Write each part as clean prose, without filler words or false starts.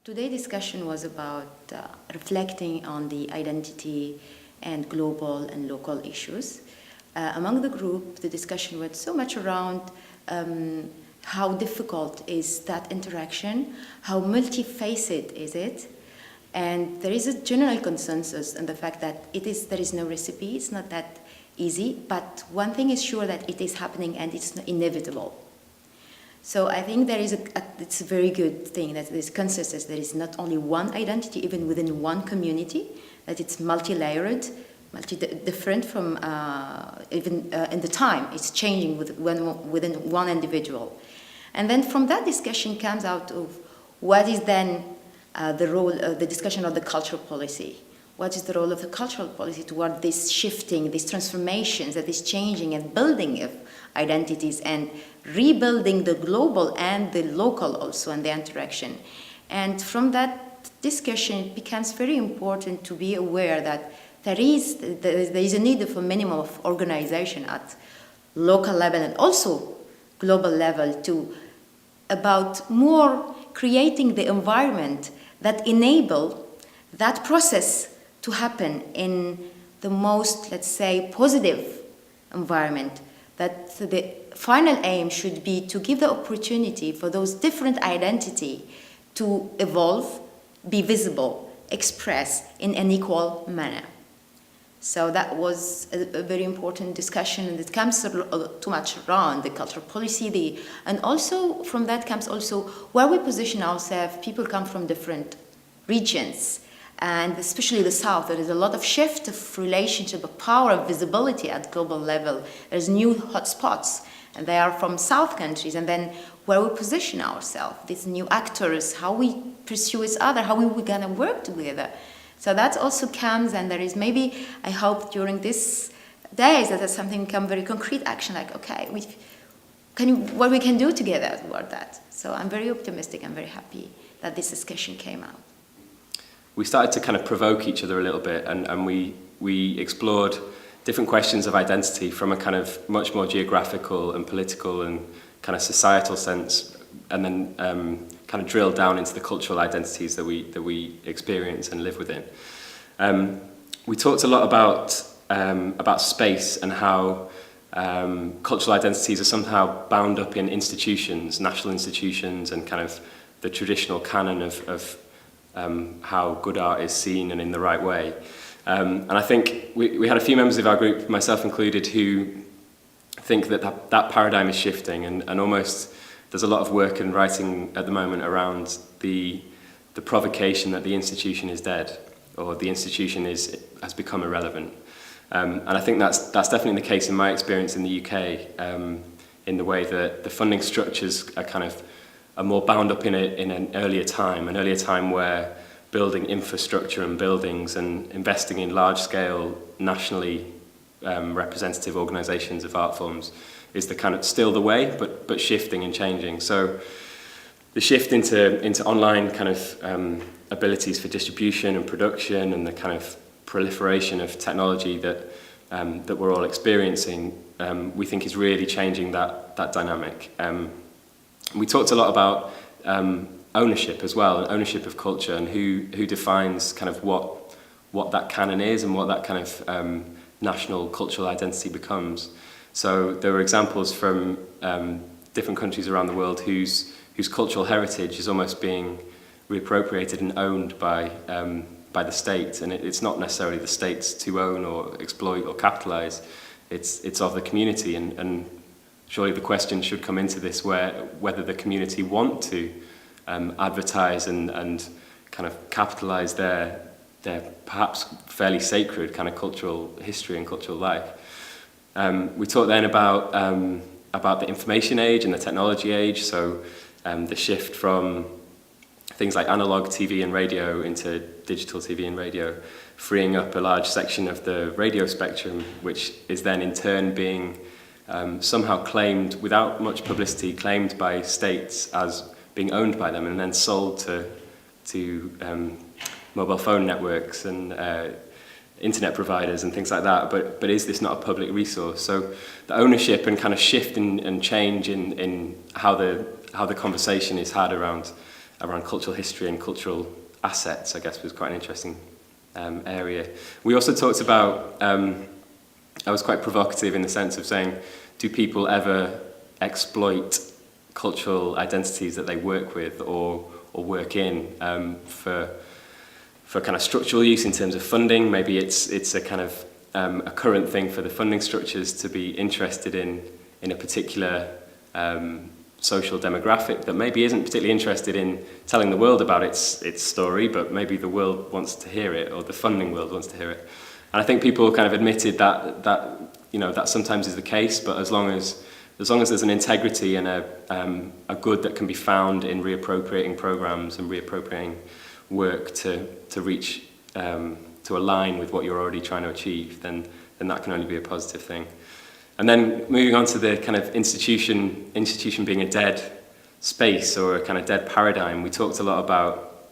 Today's discussion was about reflecting on the identity and global and local issues. Among the group, the discussion was so much around how difficult is that interaction, how multifaceted is it, and there is a general consensus on the fact that there is no recipe, it's not that easy, but one thing is sure, that it is happening and it's inevitable. So I think it's a very good thing that there's consensus. There is not only one identity, even within one community, that it's multi-layered, different from even in the time. It's changing within one individual. And then from that discussion comes out of what is then the role of the discussion of the cultural policy. What is the role of the cultural policy toward this shifting, these transformations, that is changing and building of identities and rebuilding the global and the local also and the interaction. And from that discussion, it becomes very important to be aware that there is a need for minimum of organization at local level and also global level about more creating the environment that enable that process to happen in the most, let's say, positive environment, that the final aim should be to give the opportunity for those different identities to evolve, be visible, express in an equal manner. So that was a very important discussion, and it comes too much around the cultural policy, and also from that comes also where we position ourselves. People come from different regions, and especially the South, there is a lot of shift of relationship, of power, of visibility at global level. There's new hotspots, and they are from South countries, and then where we position ourselves, these new actors, how we pursue each other, how we're gonna work together. So that also comes, and there is maybe, I hope during these days, that there's something become very concrete action, like, okay, what we can do together toward that. So I'm very optimistic, I'm very happy that this discussion came out. We started to kind of provoke each other a little bit, and we explored different questions of identity from a kind of much more geographical and political and kind of societal sense, and then kind of drilled down into the cultural identities that we experience and live within. We talked a lot about space and how cultural identities are somehow bound up in institutions, national institutions, and kind of the traditional canon of how good art is seen and in the right way. And I think we had a few members of our group, myself included, who think that paradigm is shifting, and almost there's a lot of work and writing at the moment around the provocation that the institution is dead, or the institution has become irrelevant. And I think that's definitely the case in my experience in the UK, in the way that the funding structures are more bound up in an earlier time where building infrastructure and buildings and investing in large-scale, nationally representative organisations of art forms is the kind of still the way, but shifting and changing. So the shift into online kind of abilities for distribution and production, and the kind of proliferation of technology that we're all experiencing, we think is really changing that dynamic. We talked a lot about ownership as well, and ownership of culture, and who defines kind of what that canon is and what that kind of national cultural identity becomes. So there were examples from different countries around the world whose cultural heritage is almost being reappropriated and owned by the state, and it's not necessarily the state's to own or exploit or capitalize. It's of the community, and surely the question should come into this, whether the community want to advertise and kind of capitalize their perhaps fairly sacred kind of cultural history and cultural life. We talked then about the information age and the technology age, so the shift from things like analog TV and radio into digital TV and radio, freeing up a large section of the radio spectrum, which is then in turn being somehow claimed, without much publicity, claimed by states as being owned by them, and then sold to mobile phone networks and internet providers and things like that. But is this not a public resource? So the ownership and kind of shift and change in how the conversation is had around around cultural history and cultural assets, I guess, was quite an interesting area. We also talked about, I was quite provocative in the sense of saying, do people ever exploit cultural identities that they work with or work in for kind of structural use in terms of funding? Maybe it's a kind of a current thing for the funding structures to be interested in a particular social demographic that maybe isn't particularly interested in telling the world about its story, but maybe the world wants to hear it, or the funding world wants to hear it. And I think people kind of admitted that you know, that sometimes is the case, but as long as there's an integrity and a good that can be found in reappropriating programs and reappropriating work to reach to align with what you're already trying to achieve, then that can only be a positive thing. And then moving on to the kind of institution being a dead space or a kind of dead paradigm, we talked a lot about,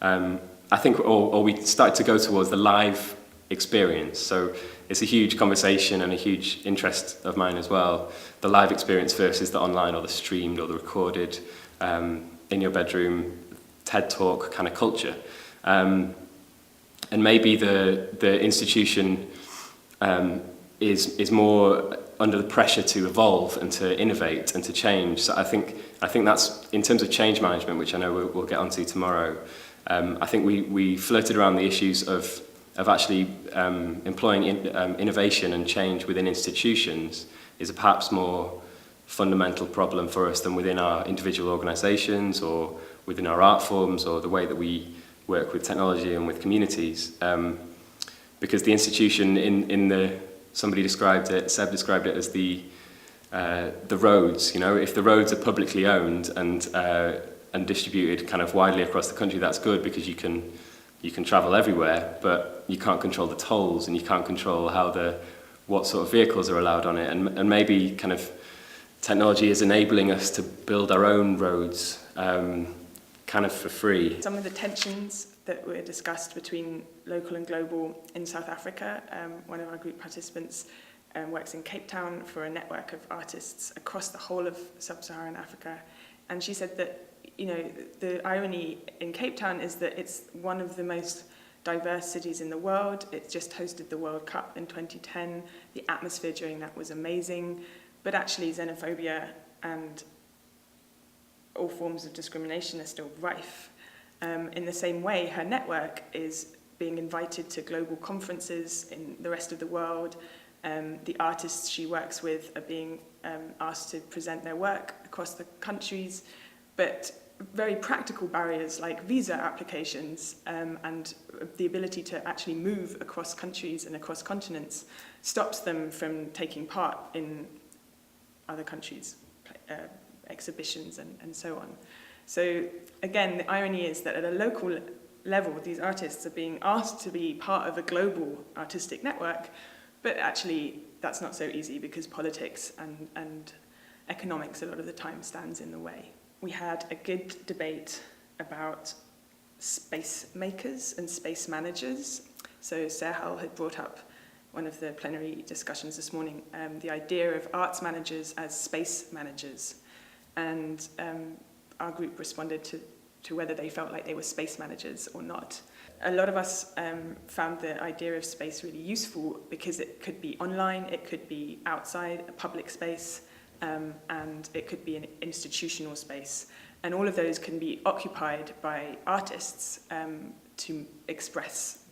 I think, or we started to go towards the live experience. So it's a huge conversation and a huge interest of mine as well. The live experience versus the online or the streamed or the recorded, in your bedroom, TED Talk kind of culture. And maybe the institution is more under the pressure to evolve and to innovate and to change. So I think that's, in terms of change management, which I know we'll get onto tomorrow, I think we flirted around the issues of actually employing innovation and change within institutions is a perhaps more fundamental problem for us than within our individual organisations or within our art forms or the way that we work with technology and with communities. Because the institution somebody described it, Seb described it as the roads. You know, if the roads are publicly owned and distributed kind of widely across the country, that's good because you can travel everywhere, but you can't control the tolls and you can't control what sort of vehicles are allowed on it. And maybe kind of technology is enabling us to build our own roads kind of for free. Some of the tensions that were discussed between local and global in South Africa. One of our group participants works in Cape Town for a network of artists across the whole of sub-Saharan Africa. And she said that, you know, the irony in Cape Town is that it's one of the most diverse cities in the world. It just hosted the World Cup in 2010. The atmosphere during that was amazing. But actually xenophobia and all forms of discrimination are still rife. In the same way, her network is being invited to global conferences in the rest of the world. The artists she works with are being asked to present their work across the countries, but very practical barriers like visa applications and the ability to actually move across countries and across continents stops them from taking part in other countries' exhibitions and so on. So again, the irony is that at a local level, these artists are being asked to be part of a global artistic network, but actually that's not so easy because politics and economics a lot of the time stands in the way. We had a good debate about space makers and space managers. So Serhal had brought up one of the plenary discussions this morning, the idea of arts managers as space managers. And our group responded to whether they felt like they were space managers or not. A lot of us found the idea of space really useful because it could be online, it could be outside a public space, and it could be an institutional space. And all of those can be occupied by artists to express,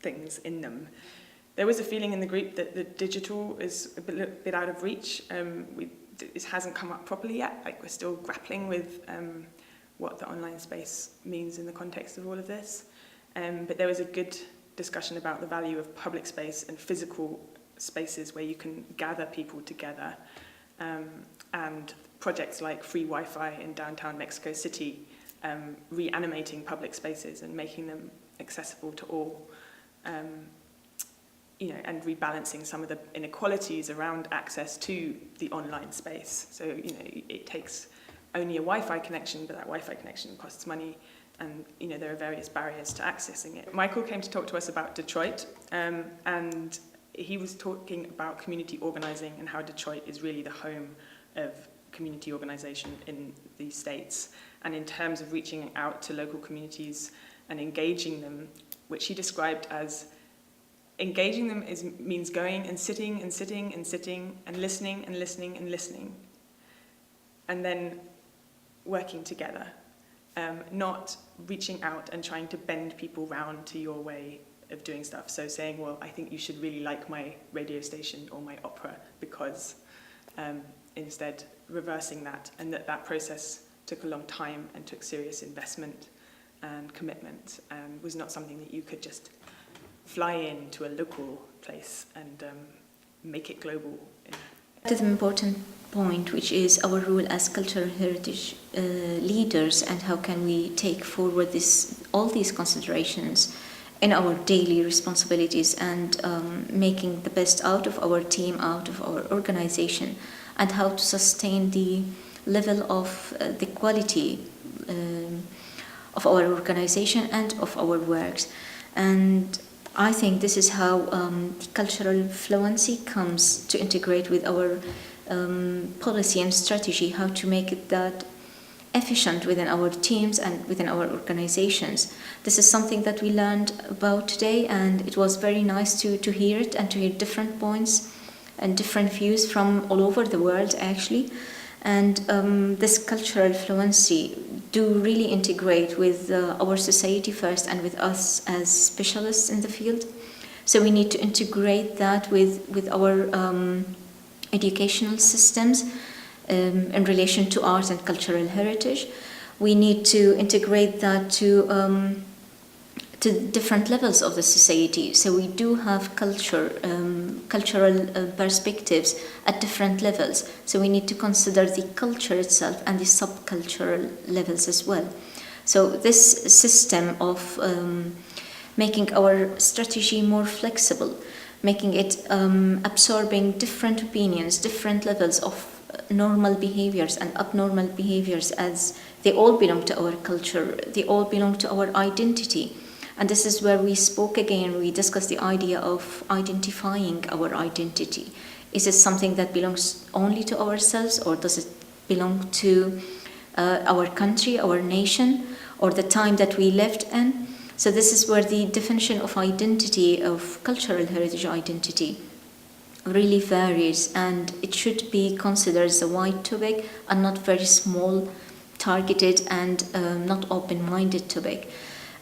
things in them. There was a feeling in the group that the digital is a bit out of reach. It hasn't come up properly yet. Like, we're still grappling with what the online space means in the context of all of this. But there was a good discussion about the value of public space and physical spaces where you can gather people together. And projects like free Wi-Fi in downtown Mexico City, reanimating public spaces and making them accessible to all. And rebalancing some of the inequalities around access to the online space. So, it takes only a Wi-Fi connection, but that Wi-Fi connection costs money, and, there are various barriers to accessing it. Michael came to talk to us about Detroit, and he was talking about community organizing and how Detroit is really the home of community organisation in the States. And in terms of reaching out to local communities and engaging them, which he described as engaging them means going and sitting and sitting and sitting and listening and listening and listening, and then working together, not reaching out and trying to bend people round to your way of doing stuff. So saying, well, I think you should really like my radio station or my opera because, instead reversing that, and that process took a long time and took serious investment and commitment, was not something that you could just fly in to a local place and make it global. That is an important point, which is our role as cultural heritage leaders, and how can we take forward all these considerations in our daily responsibilities, and making the best out of our team, out of our organization, and how to sustain the level of the quality of our organization and of our works. And I think this is how the cultural fluency comes to integrate with our policy and strategy, how to make it that efficient within our teams and within our organizations. This is something that we learned about today, and it was very nice to hear it and to hear different points and different views from all over the world, actually. And this cultural fluency do really integrate with our society first and with us as specialists in the field. So we need to integrate that with our educational systems in relation to art and cultural heritage. We need to integrate that to different levels of the society. So we do have cultural perspectives at different levels. So we need to consider the culture itself and the subcultural levels as well. So this system of making our strategy more flexible, making it absorbing different opinions, different levels of normal behaviors and abnormal behaviors, as they all belong to our culture, they all belong to our identity. And this is where we spoke again, we discussed the idea of identifying our identity. Is it something that belongs only to ourselves, or does it belong to our country, our nation, or the time that we lived in? So this is where the definition of identity, of cultural heritage identity, really varies, and it should be considered as a wide topic and not very small, targeted, and not open-minded topic.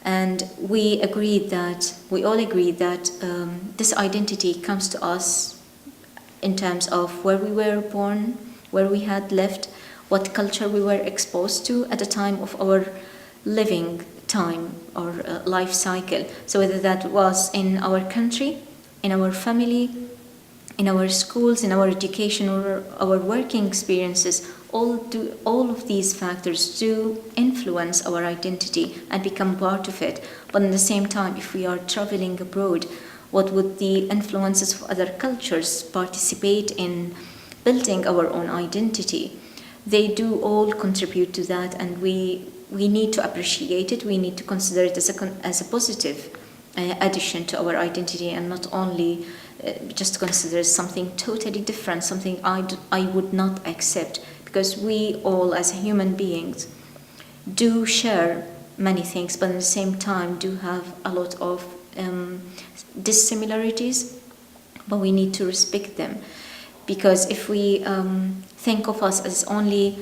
And we all agreed that this identity comes to us in terms of where we were born, where we had lived, what culture we were exposed to at the time of our living time or life cycle. So whether that was in our country, in our family, in our schools, in our education, or our working experiences, all of these factors do influence our identity and become part of it. But at the same time, if we are traveling abroad, what would the influences of other cultures participate in building our own identity? They do all contribute to that, and we need to appreciate it. We need to consider it as a positive addition to our identity, and not only just consider it something totally different, something I would not accept. Because we all, as human beings, do share many things, but at the same time do have a lot of dissimilarities, but we need to respect them. Because if we think of us as only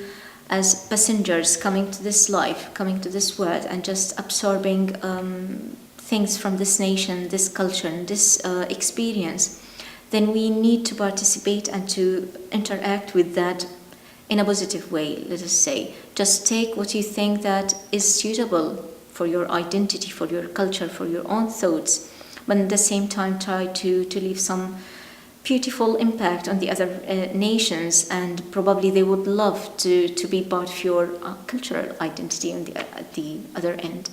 as passengers coming to this life, coming to this world, and just absorbing things from this nation, this culture, and this experience, then we need to participate and to interact with that in a positive way, let us say. Just take what you think that is suitable for your identity, for your culture, for your own thoughts, but at the same time try to leave some beautiful impact on the other nations, and probably they would love to be part of your cultural identity at the other end.